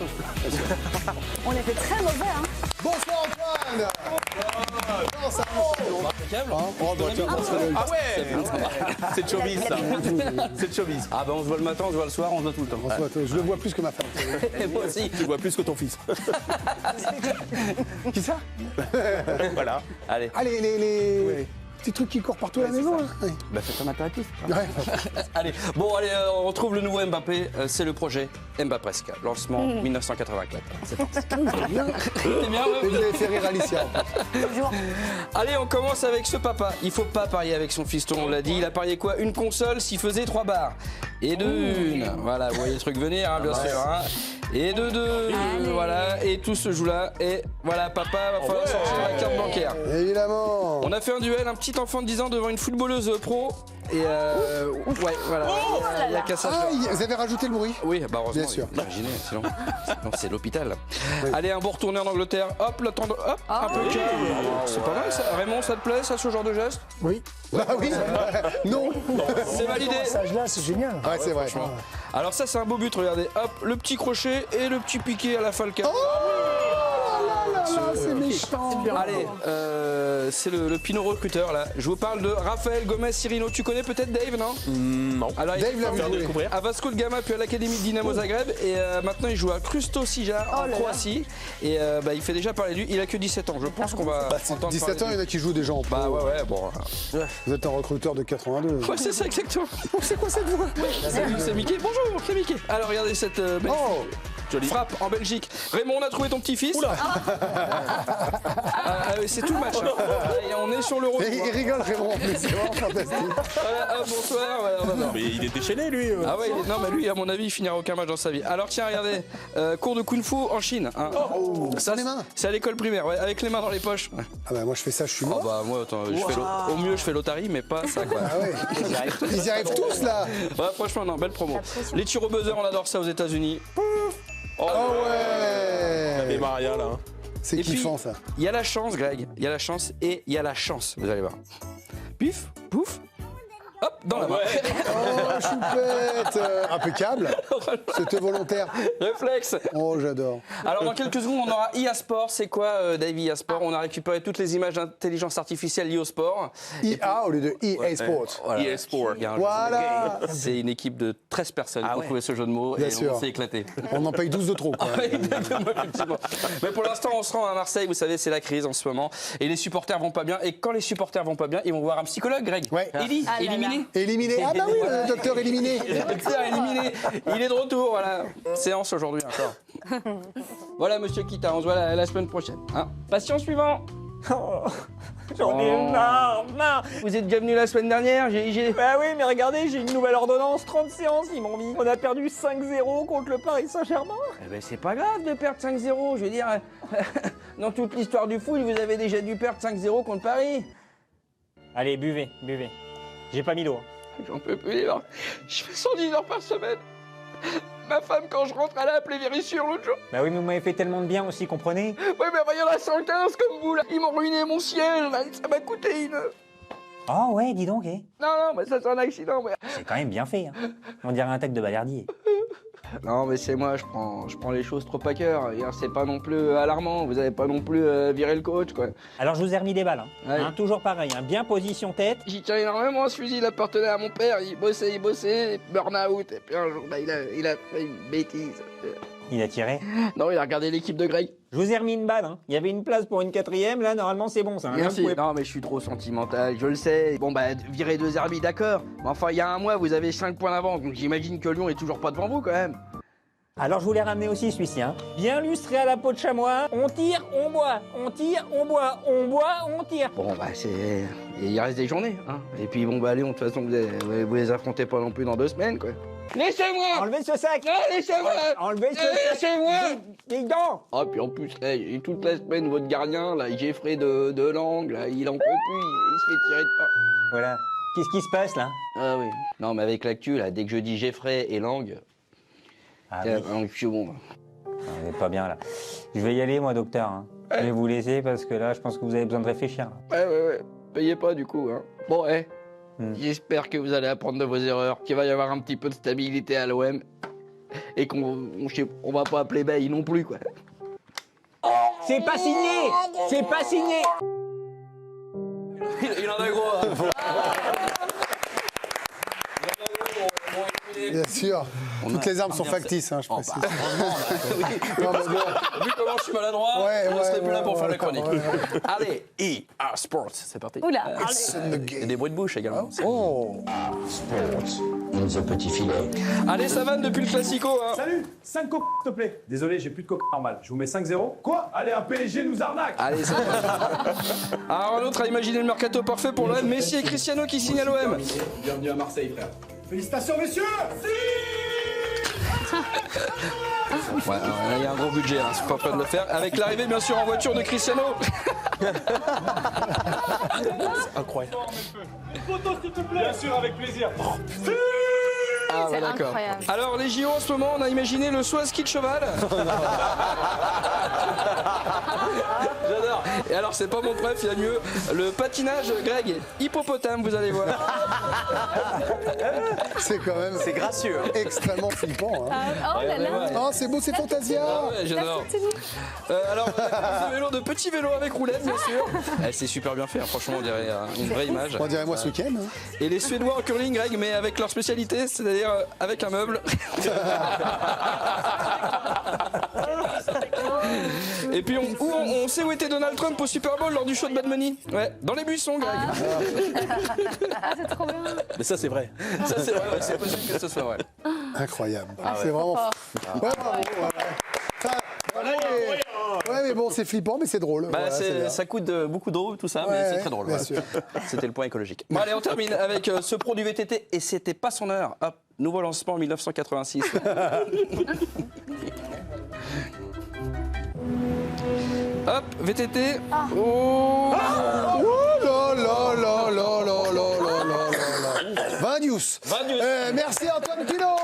chose. On était très mauvais, hein. Bonsoir Antoine. Comment ça va? Impeccable. Oh, bah, tiens, ça serait le- Ah ouais. C'est de showbiz, ça. C'est de showbiz. Ah ben on se voit le matin, on se voit le soir, on se voit tout le temps. On se voit, je le vois plus que ma femme. Et moi aussi. Tu vois plus que ton fils. Qui ça? Voilà. Allez, Allez, les petits trucs qui courent partout à la maison. Là. Ouais. bah faites un impératif. Ouais. Allez, bon allez, on retrouve le nouveau Mbappé, c'est le projet Mbapresca, lancement 1984. C'est parti. Bien. C'est bien, ouais. Et vous avez fait rire Alicia. Allez, on commence avec ce papa. Il faut pas parier avec son fiston, on l'a dit. Il a parié quoi? Une console s'il faisait 3 barres. Et de une. Voilà, vous voyez le truc venir, hein, bien sûr. Hein. Et de deux. Voilà, et tout se joue là. Et voilà, papa va falloir sortir la carte bancaire. Évidemment. On a fait un duel, un petit enfant de 10 ans devant une footballeuse pro. Et ouais, voilà. Il y a qu'à ça. Ah, vous avez rajouté le bruit? Oui, bah heureusement. Bien sûr. Imaginez, sinon c'est l'hôpital. Allez, un bon retourné en Angleterre. Hop, le temps de. Hop, un peu calme. C'est pas mal ça. Raymond, ça te plaît, ça, ce genre de geste? Oui. Bah oui. Non. C'est validé. Là, c'est génial. Ouais, c'est vrai. Alors ça, c'est un beau but, regardez. Hop, le petit crochet et le petit piqué à la Falcao. C'est méchant. Allez, c'est le Pinot recruteur là. Je vous parle de Raphaël Gomez Cirino. Tu connais peut-être Dave, non? Non. Alors, il Dave l'a est vu jouer. à Vasco de Gama puis à l'Académie de Dinamo Zagreb et maintenant il joue à Krusto Sijar en Croatie et bah, il fait déjà parler de lui. Il a que 17 ans. Je pense qu'on va entendre 17 ans, parler il y en a qui jouent déjà en pro. Bah ouais, bon. Vous êtes un recruteur de 82. Ouais, c'est ça exactement. C'est quoi cette voix? Salut, c'est Mickey. Bonjour, c'est Mickey. Alors regardez cette belle Oh. frappe en Belgique. Raymond, on a trouvé ton petit-fils. C'est tout le match. Hein. Et on est sur le retour. Et il rigole, Raymond, en plus, c'est vraiment fantastique. Voilà, hop, bonsoir. Voilà, non. Mais il est déchaîné, lui. Ah ouais, non, mais lui, à mon avis, il finira aucun match dans sa vie. Alors tiens, regardez, cours de kung-fu en Chine. Hein. Sans les mains? C'est à l'école primaire, ouais, avec les mains dans les poches. Ah bah moi je fais ça, je suis Oh mort. bah moi, attends, au mieux, je fais l'otarie, mais pas ça, quoi. Ah ouais. Ils y arrivent tous là. Ouais, franchement, non, belle promo. Les tirs au buzzer, on adore ça aux États-Unis. Ah ouais. Et Maria, là. C'est Et kiffant puis, ça. Il y a la chance, Greg, il y a la chance et il y a la chance, vous allez voir. Pif, pouf, hop, dans la main. Oh choupette. Impeccable. C'était volontaire. Réflexe. Oh j'adore. Alors dans quelques secondes, on aura IA Sport. C'est quoi, Dave, IA Sport? On a récupéré toutes les images d'intelligence artificielle liées au sport. IA au lieu de EA Sports. Voilà. EA Sport. Il y a un jeu Voilà. de game. C'est une équipe de 13 personnes qui ont trouvé ce jeu de mots Bien et sûr. on s'est éclaté. On en paye 12 de trop quoi. Exactement, effectivement. Mais pour l'instant, on se rend à Marseille. Vous savez, c'est la crise en ce moment. Et les supporters vont pas bien. Et quand les supporters vont pas bien, ils vont voir un psychologue, Greg. Ouais. Eli, Ah là éliminé. Éliminé. Ah bah oui, le docteur éliminé. Le docteur éliminé. Il est de retour, voilà. Séance aujourd'hui encore. Voilà, monsieur Kita, on se voit la semaine prochaine. Hein. Patient suivant. J'en ai marre. Vous êtes déjà venu la semaine dernière. Bah oui, mais regardez, j'ai une nouvelle ordonnance, 30 séances, ils m'ont mis. On a perdu 5-0 contre le Paris Saint-Germain. Eh ben, c'est pas grave de perdre 5-0. Je veux dire, dans toute l'histoire du foot, vous avez déjà dû perdre 5-0 contre Paris. Allez, buvez. J'ai pas mis l'eau. J'en peux plus. Hein. Je fais 110 heures par semaine. Ma femme, quand je rentre, elle a appelé Vérissure l'autre jour. Bah oui, mais vous m'avez fait tellement de bien aussi, comprenez? Ouais, mais il y en a 115 comme vous, là. Ils m'ont ruiné mon ciel, là. Ça m'a coûté une... Oh ouais, dis donc, eh. Non, mais ça, c'est un accident, mais... C'est quand même bien fait, hein. On dirait un texte de Balerdier. Non, mais c'est moi, je prends les choses trop à cœur. C'est pas non plus alarmant. Vous avez pas non plus viré le coach, quoi. Alors je vous ai remis des balles, hein. Ouais. Hein, toujours pareil, hein. Bien position tête. J'y tiens énormément, ce fusil. Il appartenait à mon père. Il bossait, burn-out. Et puis un jour, bah, il a fait une bêtise. Il a tiré. Non, il a regardé l'équipe de Greg. Je vous ai remis une balle, hein. Il y avait une place pour une 4e, là, normalement c'est bon, ça. Hein. Merci. Là, vous pouvez- Non, mais je suis trop sentimental, je le sais. Bon, bah, virer 2 arbitres, d'accord. Mais enfin, il y a un mois, vous avez 5 points d'avance. Donc j'imagine que Lyon est toujours pas devant vous, quand même. Alors je voulais ramener aussi celui-ci, hein. Bien lustré à la peau de chamois. On tire, on boit. On tire, on boit. On boit, on tire. Bon, bah, c'est... Et il reste des journées, hein. Et puis, bon, bah, Lyon, de toute façon, vous les affrontez pas non plus dans 2 semaines, quoi. Laissez-moi! Enlevez ce sac. Laissez-moi! Enlevez ce sac. Laissez-moi! Dis donc. Ah, puis en plus, là, toute la semaine, votre gardien, là, Jeffrey de Langue, là, il en peut plus, il se fait tirer de part. Voilà. Qu'est-ce qui se passe, là? Ah oui. Non, mais avec l'actu, là, dès que je dis Jeffrey et Langue, Ah tiens, oui. je suis bon. On n'est pas bien, là. Je vais y aller, moi, docteur, hein. Je vais vous laisser parce que là, je pense que vous avez besoin de réfléchir, là. Ouais. Payez pas, du coup, hein. Bon, J'espère que vous allez apprendre de vos erreurs, qu'il va y avoir un petit peu de stabilité à l'OM. et on va pas appeler Bay non plus, quoi. C'est pas signé. C'est pas signé. Il en a gros. Bien sûr. Toutes les armes sont factices, hein, je précise. Non, mais bon. Vu comment je suis maladroit, Ouais, je ne serai ouais, plus là pour ouais, faire la d'accord, chronique. ouais, Allez, EA Sports, c'est parti. Oula, Il y a des bruits de bouche également. Oh. in the petit filet. Allez, ça vanne depuis le classico. Hein. Salut, 5 coques, s'il te plaît. Désolé, j'ai plus de coques normal. Je vous mets 5-0. Quoi? Allez, un PSG nous arnaque. Allez, ça va. Alors, un autre a imaginé le mercato parfait pour l'OM. Messi et Cristiano qui signent à l'OM. Bienvenue à Marseille, frère. Félicitations, messieurs. Ouais, alors là, il y a un gros budget, hein, c'est pas prêt de le faire. Avec l'arrivée, bien sûr, en voiture de Cristiano. Incroyable. Photos, s'il te plaît. Bien sûr, avec plaisir. Ah, c'est ouais, d'accord. incroyable. Alors, les JO en ce moment, on a imaginé le saut à ski de cheval. J'adore. Et alors, c'est pas mon préf, il y a mieux. Le patinage, Greg, hippopotame, vous allez voir. C'est quand même C'est gracieux. Hein. extrêmement flippant. Hein. Oh là là. Oh, c'est beau, c'est Fantasia. Ah ouais, j'adore. Alors, de vélo, de petits vélos avec roulette, bien sûr. C'est super bien fait, hein, franchement, on dirait une vraie image. On dirait moi ce week-end. Hein. Et les Suédois en curling, Greg, mais avec leur spécialité, c'est-à-dire avec un meuble. Et puis on sait où était Donald Trump au Super Bowl lors du show de Bad Money. Ouais, dans les buissons, Greg. Ah, c'est trop bien. Mais ça, c'est vrai. Ça c'est vrai, ouais, c'est possible que ce soit vrai. Incroyable. C'est vraiment. Ouais, bravo, ouais. Ça, ouais, mais bon, c'est flippant, mais c'est drôle. Bah, Voilà, c'est bien. ça coûte beaucoup d'eau, tout ça, Ouais, mais c'est ouais, très drôle. bien voilà. sûr. C'était le point écologique. Bon, allez, on termine avec ce pro du VTT, et c'était pas son heure. Hop, nouveau lancement en 1986. Hop, VTT. Oh. Oh là là là là là là là là là. 20 news. 20 news. Merci Antoine Pinault.